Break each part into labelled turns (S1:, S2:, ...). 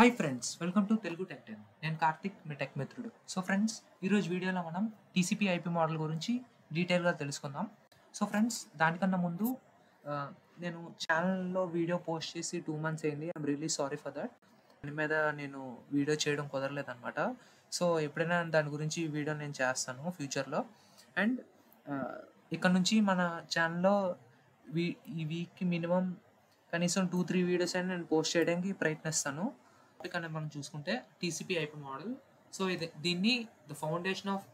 S1: Hi friends, welcome to Telugu tech 10. నేను కార్తిక్, మీ tech మిత్రుడు. So friends, ఈరోజు వీడియోలో మనం టీసీపీ ఐపీ మోడల్ గురించి డీటెయిల్గా తెలుసుకుందాం. సో ఫ్రెండ్స్, దానికన్నా ముందు నేను ఛానల్లో వీడియో పోస్ట్ చేసి 2 months అయింది. I'm really sorry for that. దాని మీద నేను వీడియో చేయడం కుదరలేదన్నమాట. సో ఎప్పుడైనా దాని గురించి వీడియో నేను చేస్తాను ఫ్యూచర్లో. అండ్ ఇక్కడ నుంచి మన ఛానల్లో ఈ వీక్కి మినిమం కనీసం 2-3 వీడియోస్ అయినా నేను పోస్ట్ చేయడానికి ప్రయత్నిస్తాను. కానీ మనం చూసుకుంటే టీసీపీ ఐపీ మోడల్. సో దీన్ని the foundation of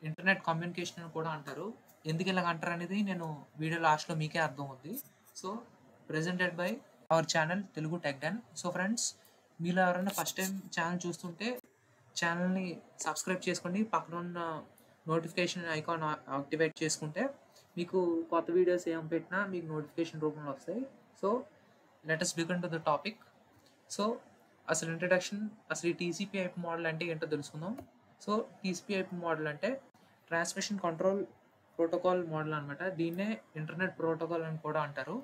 S1: internet communication అని కూడా అంటారు. ఎందుకు ఇలాగ అంటారు అనేది నేను వీడియో లాస్ట్లో మీకే అర్థం అవుతుంది. So presented by our channel Telugu tech 10. So friends, మీలో ఎవరైనా ఫస్ట్ టైం ఛానల్ చూస్తుంటే ఛానల్ని సబ్స్క్రైబ్ చేసుకోండి. పక్కన ఉన్న నోటిఫికేషన్ ఐకాన్ యాక్టివేట్ చేసుకుంటే మీకు కొత్త వీడియోస్ ఏం పెట్టినా మీకు నోటిఫికేషన్ రూపంలో వస్తాయి. So let us begin to the topic. So అసలు ఇంట్రడక్షన్, అసలు ఈ టీసీపీ ఐపీ మోడల్ అంటే ఏంటో తెలుసుకుందాం. సో టీసీపీ ఐపీ మోడల్ అంటే ట్రాన్స్మిషన్ కంట్రోల్ ప్రోటోకాల్ మోడల్ అనమాట. దీన్నే ఇంటర్నెట్ ప్రోటోకాల్ అని కూడా అంటారు.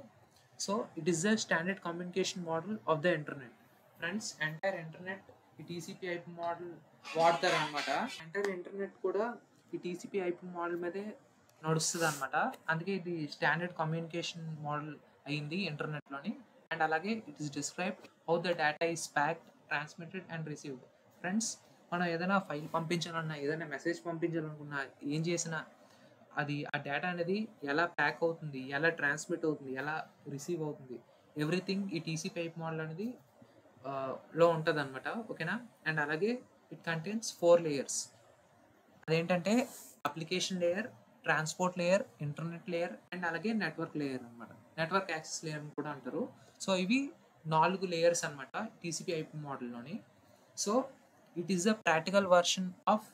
S1: So it is the standard communication model of the internet. Friends, entire internet ఈ టీసీపీ ఐపీ మోడల్ వాడతారు అనమాట. ఎంటైర్ ఇంటర్నెట్ కూడా ఈ టీసీపీ ఐపీ మోడల్ మీదే నడుస్తుంది అనమాట. అందుకే ఇది స్టాండర్డ్ కమ్యూనికేషన్ మోడల్ అయింది ఇంటర్నెట్లోని. అండ్ అలాగే it is described how the data is packed, transmitted and received. Friends, మనం ఏదైనా ఫైల్ పంపించాలన్నా, ఏదైనా మెసేజ్ పంపించాలనుకున్నా, ఏం చేసినా అది ఆ డేటా అనేది ఎలా ప్యాక్ అవుతుంది, ఎలా ట్రాన్స్మిట్ అవుతుంది, ఎలా రిసీవ్ అవుతుంది, ఎవ్రీథింగ్ ఈ టీసీపీ ఐపీ మోడల్ అనేది లో ఉంటుంది అనమాట. ఓకేనా? అండ్ అలాగే ఇట్ కంటైన్స్ 4 layers. అదేంటంటే application layer, transport layer, internet layer and అలాగే నెట్వర్క్ లేయర్ అనమాట. నెట్వర్క్ యాక్సెస్ లేయర్ అని కూడా అంటారు. సో ఇవి 4 layers అనమాట టీసీపీ ఐపీ మోడల్లోని. So it is the practical version of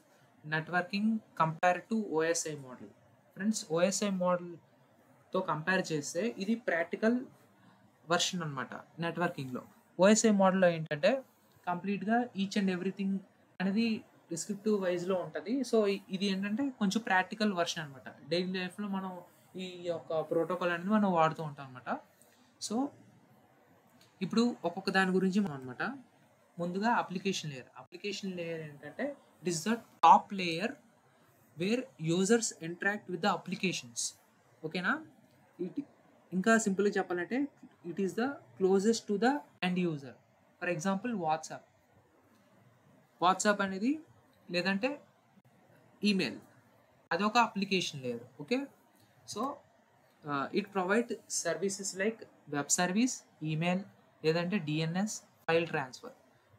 S1: networking compare to OSI model. Friends, OSI మోడల్తో కంపేర్ చేస్తే ఇది ప్రాక్టికల్ వర్షన్ అనమాట నెట్వర్కింగ్లో. ఓఎస్ఐ మోడల్లో ఏంటంటే కంప్లీట్గా ఈచ్ అండ్ ఎవ్రీథింగ్ అనేది డిస్క్రిప్టివ్ వైజ్లో ఉంటుంది. సో ఇది ఏంటంటే కొంచెం ప్రాక్టికల్ వర్షన్ అనమాట. డైలీ లైఫ్లో మనం ఈ యొక్క ప్రోటోకాల్ అనేది మనం వాడుతూ ఉంటాం అనమాట. సో ఇప్పుడు ఒక్కొక్క దాని గురించి మనం అనమాట. ముందుగా అప్లికేషన్ లేయర్. అప్లికేషన్ లేయర్ ఏంటంటే it is the top layer where users interact with the applications. ఓకేనా? ఇంకా సింపుల్గా చెప్పాలంటే it is the closest to the end user. For example WhatsApp అనేది, లేదంటే ఈమెయిల్, అదొక application layer. Okay? So it provide services like web service, email, లేదంటే DNS, file transfer.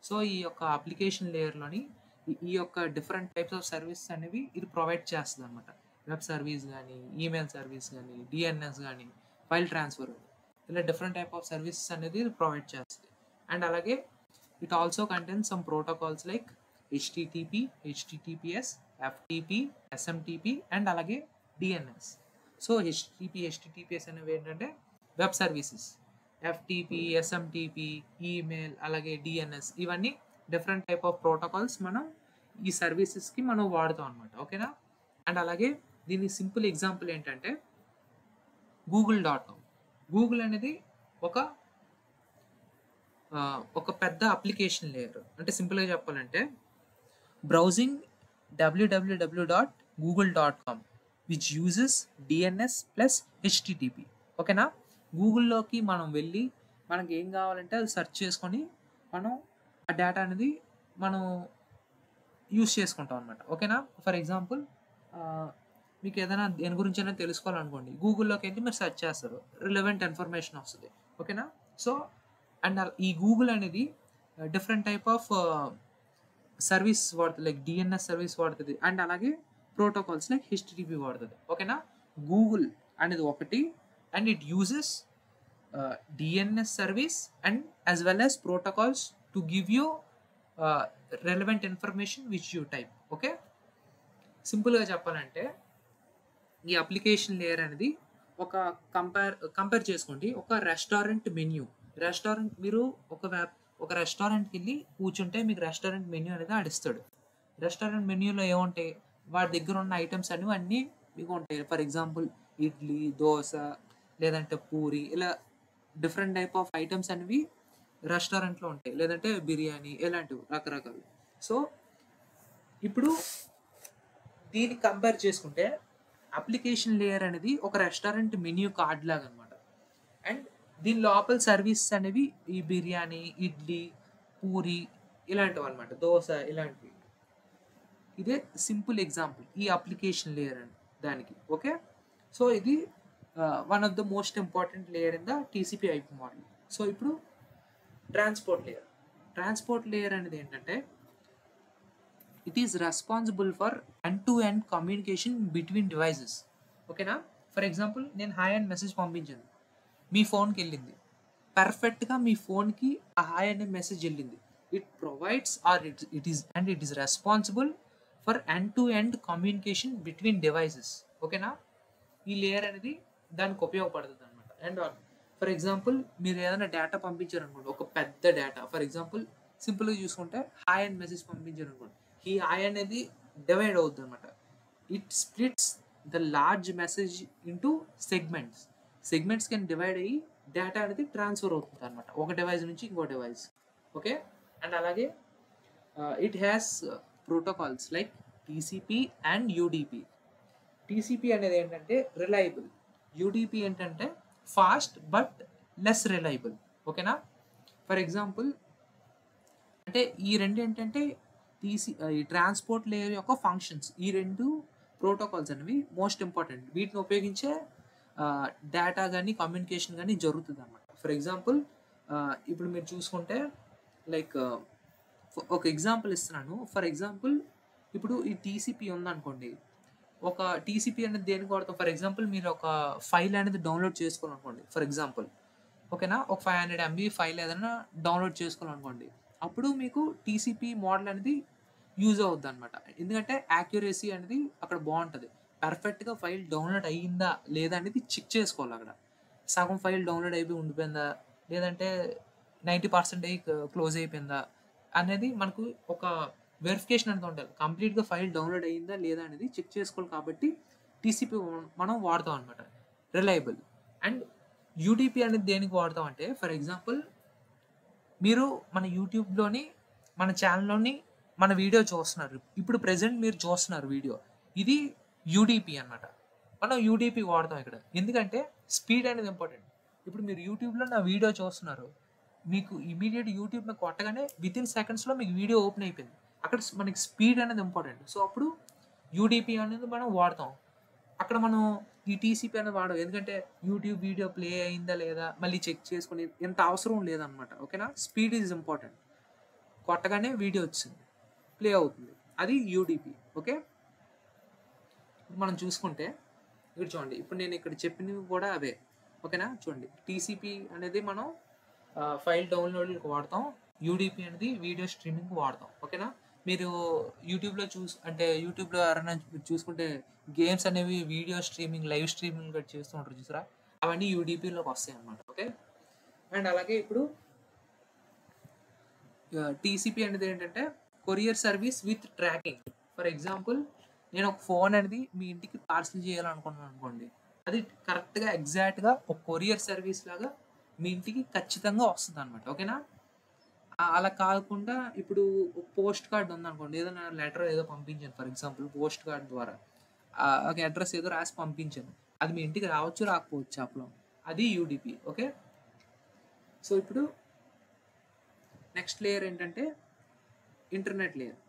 S1: So ఈ యొక్క అప్లికేషన్ లేయర్లోని ఈ యొక్క డిఫరెంట్ టైప్స్ ఆఫ్ సర్వీసెస్ అనేవి ఇది ప్రొవైడ్ చేస్తుంది అనమాట. వెబ్ సర్వీస్ కానీ, ఈమెయిల్ సర్వీస్ కానీ, డిఎన్ఎస్ కానీ, ఫైల్ ట్రాన్స్ఫర్, ఇలా డిఫరెంట్ టైప్ ఆఫ్ సర్వీసెస్ అనేది ఇది ప్రొవైడ్ చేస్తుంది. అండ్ అలాగే it also contains some protocols like HTTP, HTTPS, FTP, SMTP and అలాగే డిఎన్ఎస్. సో హెచ్టిటిపిఎస్ అనేవి ఏంటంటే web services, FTP, SMTP, email, అలాగే డిఎన్ఎస్, ఇవన్నీ డిఫరెంట్ టైప్ ఆఫ్ ప్రోటోకాల్స్ మనం ఈ సర్వీసెస్కి మనం వాడుతాం అనమాట. ఓకేనా? అండ్ అలాగే దీని సింపుల్ ఎగ్జాంపుల్ ఏంటంటే google.com. గూగుల్ అనేది ఒక పెద్ద అప్లికేషన్ లేయర్. అంటే సింపుల్గా చెప్పాలంటే browsing www.google.com which uses DNS plus HTTP. ఓకేనా? గూగుల్లోకి మనం వెళ్ళి మనకి ఏం కావాలంటే అది సెర్చ్ చేసుకొని మనం ఆ డేటా అనేది మనం యూస్ చేసుకుంటాం అనమాట. ఓకేనా? ఫర్ ఎగ్జాంపుల్ మీకు ఏదైనా దేని గురించి అయినా తెలుసుకోవాలనుకోండి, గూగుల్లోకి వెళ్ళి మీరు సెర్చ్ చేస్తారు, రిలవెంట్ ఇన్ఫర్మేషన్ వస్తుంది. ఓకేనా? సో అండ్ ఈ గూగుల్ అనేది డిఫరెంట్ టైప్ ఆఫ్ సర్వీస్ వాడుతుంది, లైక్ డిఎన్ఎస్ సర్వీస్ వాడుతుంది అండ్ అలాగే ప్రోటోకాల్స్ లైక్ హెచ్టిటిపి వాడుతుంది. ఓకేనా? గూగుల్ అనేది ఒకటి and it uses DNS service and as well as protocols to give you relevant information which you type. Okay? సింపుల్గా చెప్పాలంటే ఈ అప్లికేషన్ లేయర్ అనేది కంపేర్ చేసుకోండి ఒక రెస్టారెంట్ మెన్యూ. మీరు ఒక రెస్టారెంట్కి వెళ్ళి కూర్చుంటే మీకు రెస్టారెంట్ మెన్యూ అనేది ఆడిస్తాడు. రెస్టారెంట్ మెన్యూలో ఏముంటాయి? వాడి దగ్గర ఉన్న ఐటమ్స్ అన్నీ మీకు ఉంటాయి. ఫర్ ఎగ్జాంపుల్ ఇడ్లీ, దోశ, లేదంటే పూరి, ఇలా డిఫరెంట్ టైప్ ఆఫ్ ఐటమ్స్ అనేవి రెస్టారెంట్లో ఉంటాయి, లేదంటే బిర్యానీ ఇలాంటివి రకరకాలు. సో ఇప్పుడు దీన్ని కంపేర్ చేసుకుంటే అప్లికేషన్ లేయర్ అనేది ఒక రెస్టారెంట్ మెన్యూ కార్డ్ లాగా అనమాట. అండ్ దీని లోపల సర్వీసెస్ అనేవి ఈ బిర్యానీ, ఇడ్లీ, పూరి ఇలాంటివి అనమాట, దోశ ఇలాంటివి. ఇదే సింపుల్ ఎగ్జాంపుల్ ఈ అప్లికేషన్ లేయర్ అని దానికి. ఓకే, సో ఇది one of the most important layer in the TCP IP model. So ఇప్పుడు ట్రాన్స్పోర్ట్ లేయర్. ట్రాన్స్పోర్ట్ లేయర్ అనేది ఏంటంటే it is responsible for end to end communication between devices. ఓకేనా, for example నేను hi and message పంపించాను, మీ ఫోన్కి వెళ్ళింది, పర్ఫెక్ట్గా మీ ఫోన్కి ఆ హాయ్ అనే మెసేజ్ వెళ్ళింది. It provides or it is responsible for end to end communication between devices. ఓకేనా, ఈ లేయర్ అనేది దానికి ఉపయోగపడుతుంది అనమాట. అండ్ ఫర్ ఎగ్జాంపుల్ మీరు ఏదైనా డేటా పంపించారు అనుకోండి, ఒక పెద్ద డేటా, ఫర్ ఎగ్జాంపుల్ సింపుల్గా చూసుకుంటే హాయ్ అండ్ మెసేజ్ పంపించారు అనుకోండి, ఈ హాయ్ అనేది డివైడ్ అవుతుంది అనమాట. It splits the large message into segments. Segments can divide అయ్యి డేటా అనేది ట్రాన్స్ఫర్ అవుతుంది అనమాట, ఒక డివైస్ నుంచి ఇంకో డివైస్. ఓకే, అండ్ అలాగే it has protocols like TCP and UDP. TCP అనేది ఏంటంటే రిలయబుల్, యూడిపి ఏంటంటే ఫాస్ట్ బట్ లెస్ రిలయబుల్. ఓకేనా, ఫర్ ఎగ్జాంపుల్ అంటే ఈ రెండు ఏంటంటే ఈ ట్రాన్స్పోర్ట్ లేయర్ యొక్క ఫంక్షన్స్. ఈ రెండు ప్రోటోకాల్స్ అనేవి మోస్ట్ ఇంపార్టెంట్, వీటిని ఉపయోగించే డేటా కానీ కమ్యూనికేషన్ కానీ జరుగుతుంది అన్నమాట. ఫర్ ఎగ్జాంపుల్ ఇప్పుడు మీరు చూసుకుంటే లైక్ ఒక ఎగ్జాంపుల్ ఇస్తున్నాను. ఫర్ ఎగ్జాంపుల్ ఇప్పుడు ఈ టీసీపీ ఉందనుకోండి, ఒక టీసీపీ అనేది దేనికి వాడతాం? ఫర్ ఎగ్జాంపుల్ మీరు ఒక ఫైల్ అనేది డౌన్లోడ్ చేసుకోవాలనుకోండి, ఫర్ ఎగ్జాంపుల్. ఓకేనా, ఒక 500 MB ఫైల్ ఏదైనా డౌన్లోడ్ చేసుకోవాలనుకోండి, అప్పుడు మీకు టీసీపీ మోడల్ అనేది యూజ్ అవుద్ది అనమాట. ఎందుకంటే యాక్యురసీ అనేది అక్కడ బాగుంటుంది. పర్ఫెక్ట్గా ఫైల్ డౌన్లోడ్ అయ్యిందా లేదా అనేది చెక్ చేసుకోవాలి. అక్కడ సగం ఫైల్ డౌన్లోడ్ అయిపోయి ఉండిపోయిందా, లేదంటే 90% క్లోజ్ అయిపోయిందా అనేది మనకు ఒక వెరిఫికేషన్ అనేది ఉండాలి. కంప్లీట్గా ఫైల్ డౌన్లోడ్ అయ్యిందా లేదా అనేది చెక్ చేసుకోవాలి. కాబట్టి టీసీపీ మనం వాడతాం అనమాట, రిలయబుల్. అండ్ యూడిపి అనేది దేనికి వాడతాం అంటే, ఫర్ ఎగ్జాంపుల్ మీరు మన యూట్యూబ్లోని మన ఛానల్లోని మన వీడియో చూస్తున్నారు, ఇప్పుడు ప్రెసెంట్ మీరు చూస్తున్నారు వీడియో, ఇది యూడిపి అనమాట. మనం యూడిపి వాడతాం ఇక్కడ, ఎందుకంటే స్పీడ్ అనేది ఇంపార్టెంట్. ఇప్పుడు మీరు యూట్యూబ్లో నా వీడియో చూస్తున్నారు, మీకు ఇమీడియట్ యూట్యూబ్లో కొట్టగానే వితిన్ సెకండ్స్లో మీకు వీడియో ఓపెన్ అయిపోయింది. అక్కడ మనకి స్పీడ్ అనేది ఇంపార్టెంట్. సో అప్పుడు యూడిపి అనేది మనం వాడతాం. అక్కడ మనం ఈ టీసీపీ అనేది వాడవు, ఎందుకంటే యూట్యూబ్ వీడియో ప్లే అయిందా లేదా మళ్ళీ చెక్ చేసుకుని ఎంత అవసరం లేదనమాట. ఓకేనా, స్పీడ్ ఈజ్ ఇంపార్టెంట్. కొట్టగానే వీడియో వచ్చింది, ప్లే అవుతుంది, అది యూడిపి. ఓకే, ఇప్పుడు మనం చూసుకుంటే ఇక్కడ చూడండి, ఇప్పుడు నేను ఇక్కడ చెప్పినవి కూడా అవే. ఓకేనా, చూడండి, టీసీపీ అనేది మనం ఫైల్ డౌన్లోడ్కి వాడతాం, యూడిపి అనేది వీడియో స్ట్రీమింగ్ వాడతాం. ఓకేనా, మీరు యూట్యూబ్లో యూట్యూబ్లో ఎవరైనా చూసుకుంటే గేమ్స్ అనేవి వీడియో స్ట్రీమింగ్, లైవ్ స్ట్రీమింగ్ కూడా చేస్తూ ఉంటారు చూసారా, అవన్నీ యూడిపిలోకి వస్తాయి అన్నమాట. ఓకే, అండ్ అలాగే ఇప్పుడు టీసీపీ అనేది ఏంటంటే courier service with tracking. For example నేను ఒక ఫోన్ అనేది మీ ఇంటికి పార్సల్ చేయాలనుకున్నాను అనుకోండి, అది కరెక్ట్గా ఎగ్జాక్ట్గా ఒక కొరియర్ సర్వీస్ లాగా మీ ఇంటికి ఖచ్చితంగా వస్తుంది అనమాట. ఓకేనా, అలా కాకుండా ఇప్పుడు పోస్ట్ కార్డ్ ఉందనుకోండి, ఏదైనా లెటర్ ఏదో పంపించాను, ఫర్ ఎగ్జాంపుల్ పోస్ట్ కార్డ్ ద్వారా ఒక అడ్రస్ ఏదో రాసి పంపించాను, అది మీ ఇంటికి రావచ్చు రాకపోవచ్చు చెప్పలేం, అది యూడిపి. ఓకే, సో ఇప్పుడు నెక్స్ట్ లేయర్ ఏంటంటే ఇంటర్నెట్ లేయర్.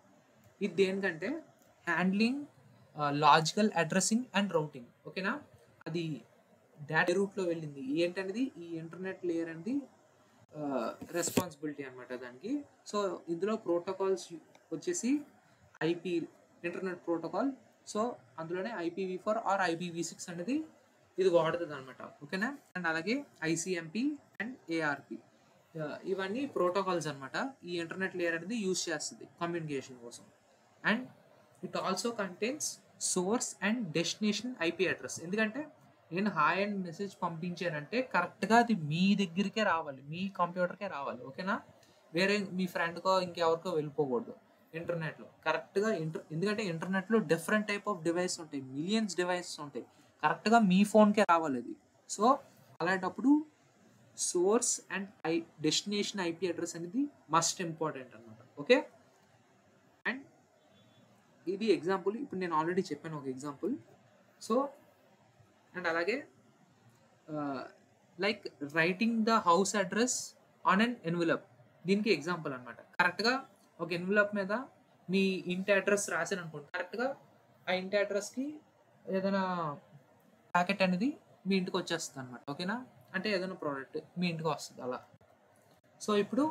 S1: ఇది దేనికంటే handling logical addressing and routing. ఓకేనా, అది డేటా రూట్లో వెళ్ళింది ఏంటనేది ఈ ఇంటర్నెట్ లేయర్ అనేది రెస్పాన్సిబిలిటీ అనమాట దానికి. సో ఇందులో ప్రోటోకాల్స్ వచ్చేసి ఐపీ ఇంటర్నెట్ ప్రోటోకాల్. సో అందులోనే IPv4 ఆర్ IPv6 అనేది ఇది వాడుతుంది అనమాట. ఓకేనా, అండ్ అలాగే ICMP అండ్ ARP, ఇవన్నీ ప్రోటోకాల్స్ అనమాట. ఈ ఇంటర్నెట్ లేయర్ అనేది యూజ్ చేస్తుంది కమ్యూనికేషన్ కోసం. And it also contains source and destination IP address. ఎందుకంటే నేను హాయ్ అండ్ మెసేజ్ పంపించానంటే కరెక్ట్గా అది మీ దగ్గరికే రావాలి, మీ కంప్యూటర్కే రావాలి. ఓకేనా, వేరే మీ ఫ్రెండ్కో ఇంకెవరికో వెళ్ళిపోకూడదు. ఇంటర్నెట్లో కరెక్ట్గా ఎందుకంటే ఇంటర్నెట్లో డిఫరెంట్ టైప్ ఆఫ్ డివైస్ ఉంటాయి, మిలియన్స్ డివైసెస్ ఉంటాయి, కరెక్ట్గా మీ ఫోన్కే రావాలి అది. సో అలాంటప్పుడు source and destination IP address అనేది మస్ట్ ఇంపార్టెంట్ అనమాట. ఓకే, అండ్ ఇది ఎగ్జాంపుల్, ఇప్పుడు నేను ఆల్రెడీ చెప్పాను ఒక ఎగ్జాంపుల్. సో అండ్ అలాగే like writing the house address on an envelope, దీనికి ఎగ్జాంపుల్ అనమాట. కరెక్ట్గా ఒక ఎన్వలప్ మీద మీ ఇంటి అడ్రస్ రాశాను అనుకోండి, కరెక్ట్గా ఆ ఇంటి అడ్రస్కి ఏదైనా ప్యాకెట్ అనేది మీ ఇంటికి వచ్చేస్తుంది అనమాట. ఓకేనా, అంటే ఏదైనా ప్రోడక్ట్ మీ ఇంటికి వస్తుంది అలా. సో ఇప్పుడు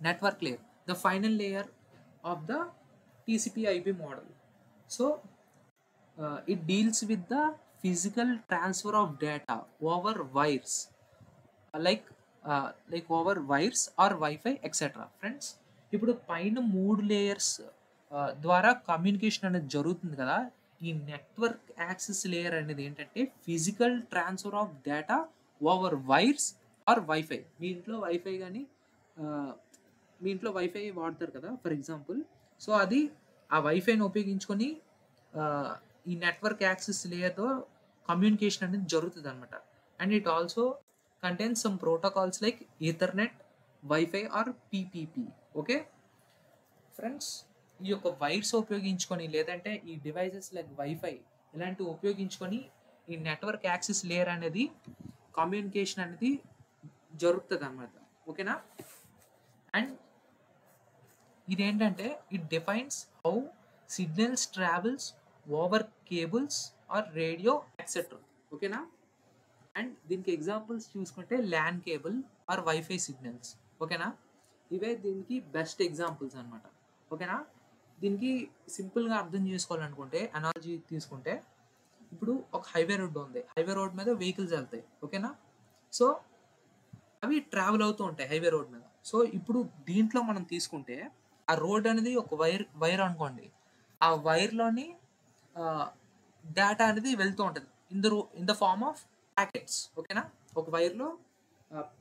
S1: network layer, the final layer of the TCP IP model. So it deals with the physical transfer of data over wires, like over wires or Wi-Fi etc. Friends, ఇప్పుడు పైన 3 లేయర్స్ ద్వారా communication అనేది జరుగుతుంది కదా. ఈ network access layer అనేది ఏంటంటే physical transfer of data over wires or wifi. మీ ఇంట్లో వైఫై కానీ మీ ఇంట్లో వైఫై వాడతారు కదా ఫర్ ఎగ్జాంపుల్. సో అది ఆ వైఫైని ఉపయోగించుకొని ఈ నెట్వర్క్ యాక్సెస్ లేయర్తో కమ్యూనికేషన్ అనేది జరుగుతుంది అనమాట. And it also contains some protocols like Ethernet, WiFi or PPP. Okay friends, ఈ యొక్క వైర్స్ ఉపయోగించుకొని లేదంటే ఈ డివైజెస్ లైక్ వైఫై ఇలాంటివి ఉపయోగించుకొని ఈ నెట్వర్క్ యాక్సెస్ లేయర్ అనేది కమ్యూనికేషన్ అనేది జరుగుతుంది అనమాట. ఓకేనా, అండ్ ఇదేంటంటే it defines how signals travels over cables or radio etcetera. ఓకేనా, అండ్ దీనికి ఎగ్జాంపుల్స్ చూసుకుంటే LAN cable or WiFi signals. ఓకేనా, ఇవే దీనికి బెస్ట్ ఎగ్జాంపుల్స్ అనమాట. ఓకేనా, దీనికి సింపుల్గా అర్థం చేసుకోవాలనుకుంటే అనాలజీ తీసుకుంటే, ఇప్పుడు ఒక హైవే రోడ్ ఉంది, హైవే రోడ్ మీద వెహికల్స్ వెళ్తాయి. ఓకేనా, సో అవి ట్రావెల్ అవుతూ ఉంటాయి హైవే రోడ్ మీద. సో ఇప్పుడు దీంట్లో మనం తీసుకుంటే ఆ రోడ్ అనేది ఒక వైర్ అనుకోండి, ఆ వైర్లోని డేటా అనేది వెళ్తూ ఉంటుంది in the form of packets. ఓకేనా, ఒక వైర్లో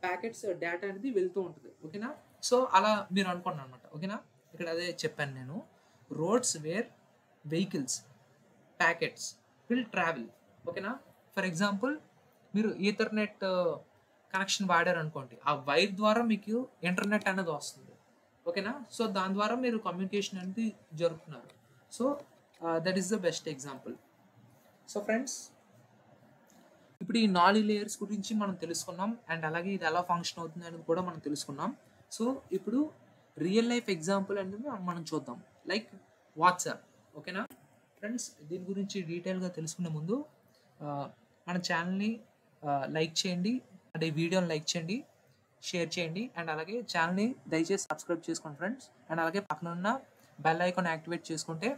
S1: ప్యాకెట్స్ డేటా అనేది వెళ్తూ ఉంటుంది. ఓకేనా, సో అలా మీరు అనుకోండి అనమాట. ఓకేనా, ఇక్కడ అదే చెప్పాను నేను, roads where vehicles packets will travel. ఓకేనా, ఫర్ ఎగ్జాంపుల్ మీరు ఈథర్నెట్ కనెక్షన్ వాడారు అనుకోండి, ఆ వైర్ ద్వారా మీకు ఇంటర్నెట్ అనేది వస్తుంది. ఓకేనా, సో దాని ద్వారా మీరు కమ్యూనికేషన్ అనేది జరుపుతున్నారు. So that is the best example. So friends, ఇప్పుడు ఈ 4 లేయర్స్ గురించి మనం తెలుసుకున్నాం, అండ్ అలాగే ఇది ఎలా ఫంక్షన్ అవుతుంది అనేది కూడా మనం తెలుసుకున్నాం. సో ఇప్పుడు రియల్ లైఫ్ ఎగ్జాంపుల్ అనేది మనం చూద్దాం, లైక్ వాట్సాప్. ఓకేనా ఫ్రెండ్స్, దీని గురించి డీటెయిల్గా తెలుసుకునే ముందు మన ఛానల్ని లైక్ చేయండి, అంటే ఈ వీడియోని లైక్ చేయండి, షేర్ చేయండి, అండ్ అలాగే ఛానల్ని దయచేసి సబ్స్క్రైబ్ చేసుకోండి ఫ్రెండ్స్. అండ్ అలాగే పక్కన ఉన్న బెల్ ఐకాన్ యాక్టివేట్ చేసుకుంటే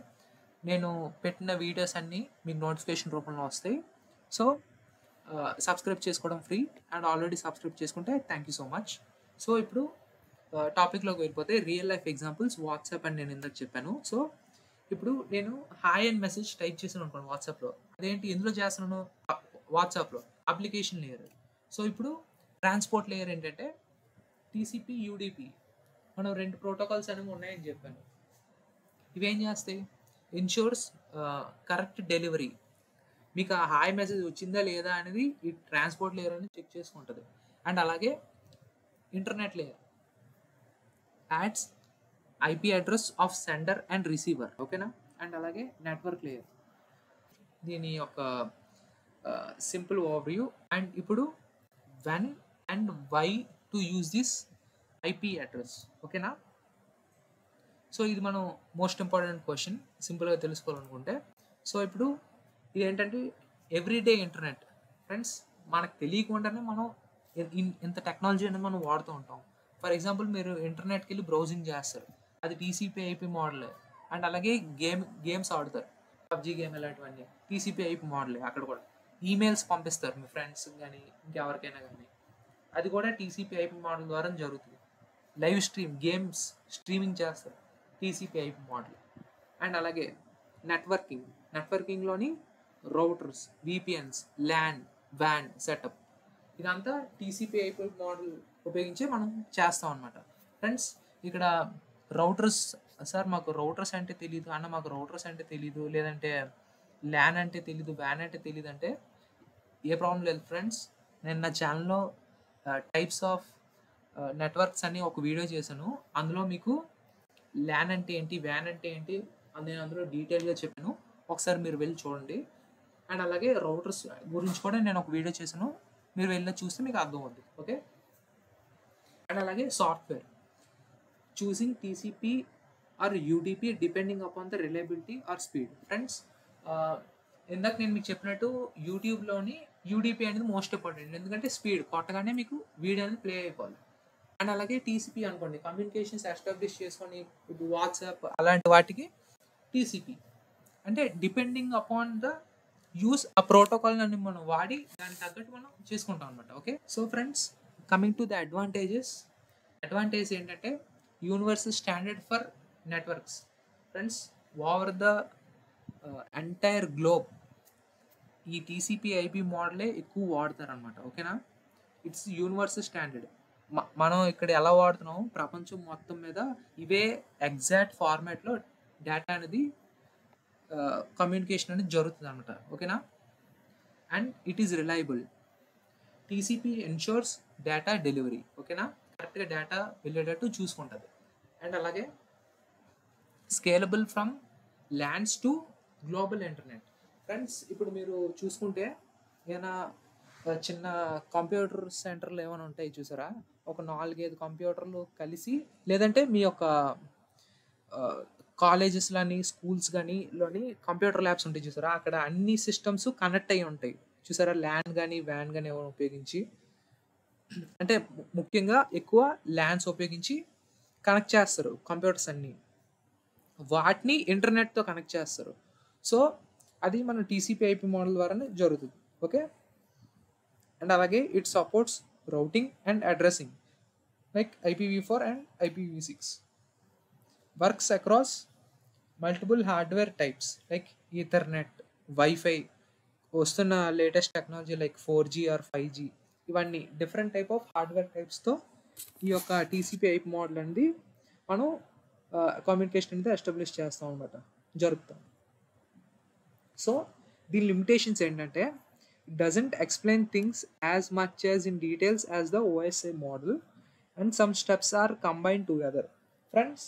S1: నేను పెట్టిన వీడియోస్ అన్నీ మీకు నోటిఫికేషన్ రూపంలో వస్తాయి. సో సబ్స్క్రైబ్ చేసుకోవడం ఫ్రీ, అండ్ ఆల్రెడీ సబ్స్క్రైబ్ చేసుకుంటే thank you so much. So ఇప్పుడు టాపిక్లోకి వెళ్ళిపోతే రియల్ లైఫ్ ఎగ్జాంపుల్స్ వాట్సాప్ అని నేను ఇందాక చెప్పాను. సో ఇప్పుడు నేను హాయ్ అండ్ మెసేజ్ టైప్ చేసాను అనుకోండి వాట్సాప్లో, అదేంటి ఎందులో చేస్తున్నాను, వాట్సాప్లో అప్లికేషన్ లేయర్. సో ఇప్పుడు ట్రాన్స్పోర్ట్ లేయర్ ఏంటంటే టీసీపీ, యూడీపీ, మనం 2 ప్రోటోకాల్స్ అనేవి ఉన్నాయని చెప్పాను. ఇవేం చేస్తాయి, ఇన్షూర్స్ కరెక్ట్ డెలివరీ, మీకు ఆ హాయ్ మెసేజ్ వచ్చిందా లేదా అనేది ఈ ట్రాన్స్పోర్ట్ లేయర్ అనేది చెక్ చేసుకుంటుంది. అండ్ అలాగే internet layer adds IP address of sender and receiver. ఓకేనా, అండ్ అలాగే నెట్వర్క్ లేయర్, దీని యొక్క సింపుల్ ఓవర్వ్యూ. అండ్ ఇప్పుడు when and why to use this IP address. ఓకేనా, సో ఇది మనం మోస్ట్ ఇంపార్టెంట్ క్వశ్చన్ సింపుల్గా తెలుసుకోవాలనుకుంటే. సో ఇప్పుడు ఇది ఏంటంటే ఎవ్రీడే ఇంటర్నెట్ ఫ్రెండ్స్, మనకు తెలియకుండానే మనం ఇంత టెక్నాలజీ అనేది మనం వాడుతూ ఉంటాం. ఫర్ ఎగ్జాంపుల్ మీరు ఇంటర్నెట్కి వెళ్ళి బ్రౌజింగ్ చేస్తారు, అది టీసీపీ ఐపీ మోడలే. అండ్ అలాగే గేమ్స్ ఆడుతారు, పబ్జీ గేమ్ ఇలాంటివన్నీ టీసీపీ ఐపీ మోడలే. అక్కడ కూడా ఈమెయిల్స్ పంపిస్తారు మీ ఫ్రెండ్స్ కానీ ఇంకెవరికైనా కానీ, అది కూడా టీసీపీ ఐపీ మోడల్ ద్వారా జరుగుతుంది. లైవ్ స్ట్రీమ్ గేమ్స్ స్ట్రీమింగ్ చేస్తారు, టీసీపీ ఐపీ మోడల్. అండ్ అలాగే నెట్వర్కింగ్లోని రౌటర్స్, విపిఎన్స్, ల్యాన్, వ్యాన్ సెటప్, ఇదంతా టీసీపీ ఐపీ మోడల్ ఉపయోగించి మనం చేస్తాం అనమాట. ఫ్రెండ్స్ ఇక్కడ రౌటర్స్, సార్ మాకు రౌటర్స్ అంటే తెలీదు అన్న, మాకు రౌటర్స్ అంటే తెలీదు, లేదంటే ల్యాన్ అంటే తెలీదు, వ్యాన్ అంటే తెలీదు అంటే ఏ ప్రాబ్లం లేదు ఫ్రెండ్స్. నేను నా ఛానల్లో టైప్స్ ఆఫ్ నెట్వర్క్స్ అని ఒక వీడియో చేశాను. అందులో మీకు ల్యాన్ అంటే ఏంటి, వ్యాన్ అంటే ఏంటి అని నేను అందులో డీటెయిల్గా చెప్పాను. ఒకసారి మీరు వెళ్ళి చూడండి. అండ్ అలాగే రౌటర్స్ గురించి కూడా నేను ఒక వీడియో చేశాను. మీరు వెళ్ళి చూస్తే మీకు అర్థం అవుతుంది. ఓకే. అండ్ అలాగే software choosing TCP or UDP depending upon the reliability or speed. Friends, ఇందాక నేను మీకు చెప్పినట్టు యూట్యూబ్లోని యూడీపీ అనేది మోస్ట్ ఇంపార్టెంట్, ఎందుకంటే స్పీడ్ కొట్టగానే మీకు వీడియో అనేది ప్లే అయిపోవాలి. అండ్ అలాగే టీసీపీ అనుకోండి, కమ్యూనికేషన్స్ ఎస్టాబ్లిష్ చేసుకొని ఇప్పుడు వాట్సాప్ అలాంటి వాటికి టీసీపీ అంటే డిపెండింగ్ అపాన్ ద యూస్ ఆ ప్రోటోకాల్ అని మనం వాడి దానికి తగ్గట్టు మనం చేసుకుంటాం అనమాట. Okay. So friends, coming to the advantage ఏంటంటే universal standard for networks. Friends, over the entire globe ఈ టీసీపీ ఐపీ మోడలే ఎక్కువ వాడతారు అనమాట. ఓకేనా. It's universal standard. మనం ఇక్కడ ఎలా వాడుతున్నాం, ప్రపంచం మొత్తం మీద ఇవే ఎగ్జాక్ట్ ఫార్మాట్లో డేటా అనేది కమ్యూనికేషన్ అనేది జరుగుతుంది అనమాట. ఓకేనా. And it is reliable. TCP ensures data delivery. ఓకేనా. కరెక్ట్గా డేటా వెళ్ళేటట్టు చూసుకుంటుంది. అండ్ అలాగే scalable from lands to global internet. Friends, ఇప్పుడు మీరు చూసుకుంటే ఏమైనా చిన్న కంప్యూటర్ సెంటర్లు ఏమైనా ఉంటాయి చూసారా, ఒక 4-5 కంప్యూటర్లు కలిసి, లేదంటే మీ యొక్క కాలేజెస్లోని స్కూల్స్ లోని కంప్యూటర్ ల్యాబ్స్ ఉంటాయి చూసారా, అక్కడ అన్ని సిస్టమ్స్ కనెక్ట్ అయ్యి ఉంటాయి చూసారా, ల్యాన్ కానీ వ్యాన్ కానీ ఏమైనా ఉపయోగించి, అంటే ముఖ్యంగా ఎక్కువ ల్యాన్స్ ఉపయోగించి కనెక్ట్ చేస్తారు కంప్యూటర్స్ అన్నీ, వాటిని ఇంటర్నెట్తో కనెక్ట్ చేస్తారు. సో అది మన టీసీపీ ఐపీ మోడల్ ద్వారానే జరుగుతుంది. ఓకే. అండ్ అలాగే it supports routing and addressing like IPv4 and IPv6. Works across multiple hardware types like Ethernet, wifi, వస్తున్న latest technology like 4G or 5G, ఇవన్నీ డిఫరెంట్ టైప్ ఆఫ్ హార్డ్వేర్ టైప్స్తో ఈ యొక్క TCP IP model అనేది మనం communication అనేది establish చేస్తాం అనమాట, జరుపుతాం. సో దీని లిమిటేషన్స్ ఏంటంటే, it doesn't explain things as much as in details as the OSI model and some steps are combined together. Friends,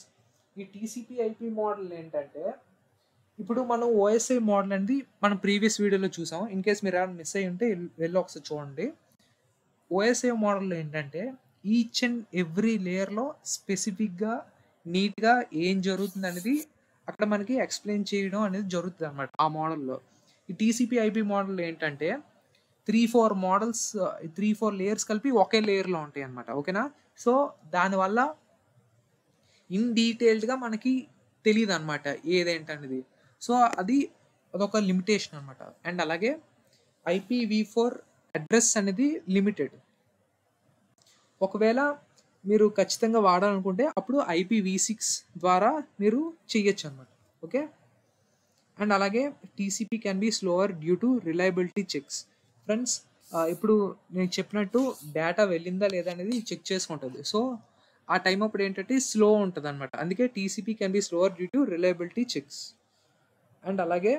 S1: ఈ టీసీపీ ఐపీ మోడల్ ఏంటంటే, ఇప్పుడు మనం ఓఎస్ఐ మోడల్ అనేది మనం ప్రీవియస్ వీడియోలో చూసాం. ఇన్ కేస్ మీరు ఏమైనా మిస్ అయ్యి ఉంటే వెళ్ళి ఒకసారి చూడండి. ఓఎస్ఐ మోడల్ ఏంటంటే ఈచ్ అండ్ ఎవ్రీ లేయర్లో స్పెసిఫిక్గా నీట్గా ఏం జరుగుతుంది అనేది అక్కడ మనకి ఎక్స్ప్లెయిన్ చేయడం అనేది జరుగుతుంది అనమాట ఆ మోడల్లో. ఈ టీసీపీ ఐపీ మోడల్ ఏంటంటే 3-4 మోడల్స్, 3-4 లేయర్స్ కలిపి ఒకే లేయర్లో ఉంటాయి అనమాట. ఓకేనా. సో దానివల్ల ఇన్ డీటెయిల్డ్గా మనకి తెలియదు అనమాట ఏదేంటనేది. సో అదొక లిమిటేషన్ అనమాట. అండ్ అలాగే IPv4 అడ్రస్ అనేది లిమిటెడ్. ఒకవేళ మీరు ఖచ్చితంగా వాడాలనుకుంటే అప్పుడు IPv6 ద్వారా మీరు చెయ్యొచ్చు అనమాట. ఓకే. అండ్ అలాగే TCP can be slower due to reliability checks. Friends, ఇప్పుడు నేను చెప్పినట్టు డేటా వెళ్ళిందా లేదా అనేది చెక్ చేసుకుంటుంది. సో ఆ టైం అప్పుడు ఏంటంటే స్లో ఉంటుంది అనమాట. అందుకే TCP can be slower due to reliability checks. And అలాగే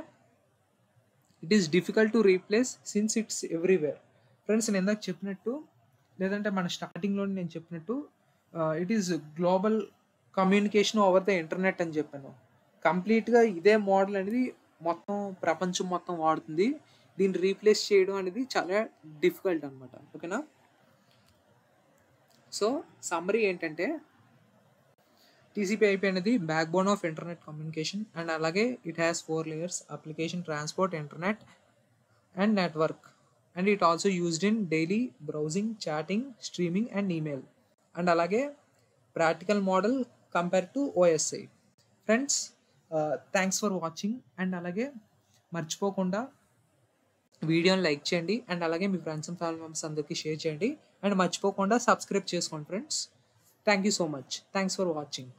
S1: it is difficult to replace since it's everywhere. Friends, నేను ఇందాక చెప్పినట్టు, లేదంటే మన స్టార్టింగ్లో నేను చెప్పినట్టు, it is global communication over the internet అని చెప్పాను. కంప్లీట్గా ఇదే మోడల్ అనేది మొత్తం ప్రపంచం మొత్తం వాడుతుంది. దీన్ని రీప్లేస్ చేయడం అనేది చాలా డిఫికల్ట్ అనమాట. ఓకేనా. సో సమ్మరీ ఏంటంటే, టీసీపీ ఐపీ అనేది backbone of internet communication. And అలాగే it has 4 layers: application, transport, internet and network. And it also used in daily browsing, chatting, streaming and email. And అలాగే practical model compare to OSI. Friends, thanks for watching. And అలాగే మర్చిపోకుండా వీడియోని like చేయండి. And అలాగే మీ friends and family members అందరికీ share చేయండి. And మర్చిపోకుండా సబ్స్క్రైబ్ చేసుకోండి friends. Thank you so much. Thanks for watching.